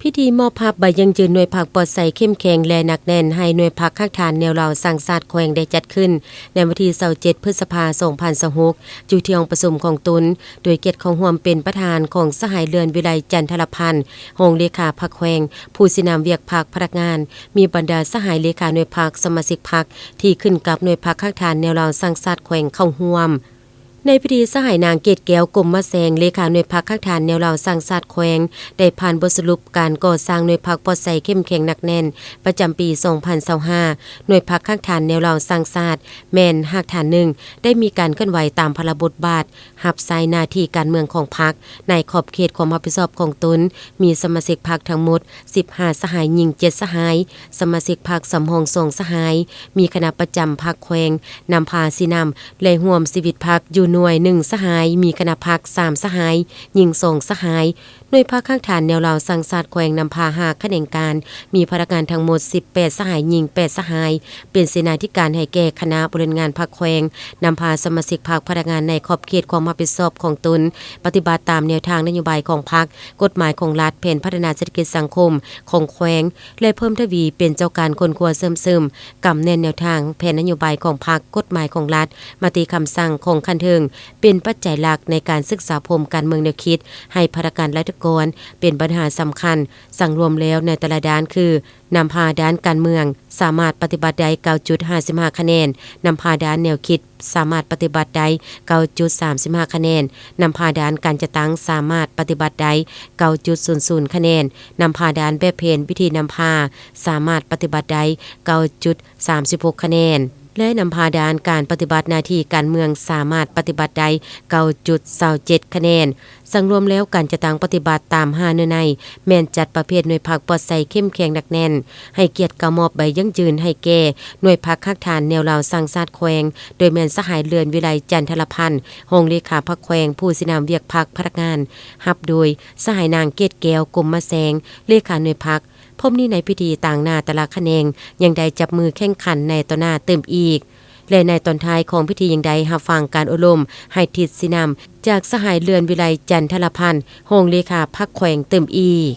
พิธีมอบภาพใบยังยืนหน่วยผักปลอดใสเข้มแข็งและหนักแน่นให้หน่วยผักข้างฐานแนวเหล่าสังสาดแขวงได้จัดขึ้นในวันที่27พฤษภาคม2026อยู่ที่ห้องประชุมของตุนโดยเกียรติของห่วมเป็นประธานของสหายเรือนวิไลจันทรพันธ์ห้องเลขาพรรคแขวงผู้สินำเวียกพรรคพนักงานมีบรรดาสหายเลขาหน่วยพรรคสมาชิกพรรคที่ขึ้นกับหน่วยพรรคข้างฐานแนวเหล่าสังสาดแขวงเข้าร่วมในพิธีสหายนางเกตแก้วกรมมะแสงเลขาหน่วยพักข้างฐานแนวเหล่าสร้างศาสตร์แขวงได้ผ่านบทสรุปการก่อสร้างหน่วยพักปลอดใสเข้มแข็งหนักแน่นประจำปี2025หน่วยพักข้างฐานแนวเหล่าสร้างศาสตร์แม่นหากฐานหนึ่งได้มีการเคลื่อนไหวตามพระบทบาทหับไซหน้าที่การเมืองของพรรคในขอบเขตความรับผิดชอบของตนมีสมาชิกพรรคทั้งหมด15สหายหญิง7สหายสมาชิกพรรคสำรอง2สหายมีคณะประจำพรรคแขวงนำพาสินำและร่วมชีวิตพรรคอยู่หน่วย1สหายมีคณะพรรค3สหายหญิง2สหายหน่วยพรรคข้างฐานแนวเหล่าสังสาดแขวงนำพา5คะแนนการมีพนักงานทั้งหมด18สหายหญิง8สหายเป็นเสนาธิการให้แก่คณะบริหารงานพรรคแขวงนำพาสมาชิกพรรคพนักงานในขอบเขตความรับผิดชอบของตนปฏิบัติตามแนวทางนโยบายของพรรคกฎหมายของรัฐแผนพัฒนาเศรษฐกิจสังคมของแขวงและเพิ่มทวีเป็นเจ้าการคนครัวเสริมซึมกำแน่นแนวทางแผนนโยบายของพรรคกฎหมายของรัฐมติคำสั่งของคันเทิงเป็นปัจจัยหลักในการศึกษาพรมการเมืองแนวคิดให้พนักงานรัฐกรเป็นปัญหาสำคัญสั่งรวมแล้วในแต่ละด้านคือนำพาด้านการเมืองสามารถปฏิบัติได้ 9.55 คะแนนนำพาด้านแนวคิดสามารถปฏิบัติได้ 9.35 คะแนนนำพาด้านการจัดตั้งสามารถปฏิบัติได้ 9.00 คะแนนนำพาด้านแบบเพนวิธีนำพาสามารถปฏิบัติได้ 9.36 คะแนนและนำพาด้านการปฏิบัติหน้าที่การเมืองสามารถปฏิบัติได้ 9.27 คะแนนสังรวมแล้วการจะตั้งปฏิบัติตาม5เนื้อในแม่นจัดประเภทหน่วยพักปลอดใสเข้มแข็งหนักแน่นให้เกียรติกมอบใบยั่งยืนให้แก่หน่วยพักข้างฐานแนวเหล่าสังสาดแขวงโดยแม่นสหายเรือนวิไลจันทรพันธ์ห้องเลขาพรรคแขวงผู้สินำเวียกพรรคพนักงานรับโดยสหายนางเกตแก้วกรมมะแสงเลขาหน่วยพักพบนี้ในพิธีต่างหน้าแต่ละคะแนนยังได้จับมือแข่งขันในต่อหน้าเติมอีกและในตอนท้ายของพิธียังได้รับฟังการอบรมให้ทิศสินำจากสหายเรือนวิไลจันทรพันธ์ห้องเลขาพรรคแขวงเติมอีก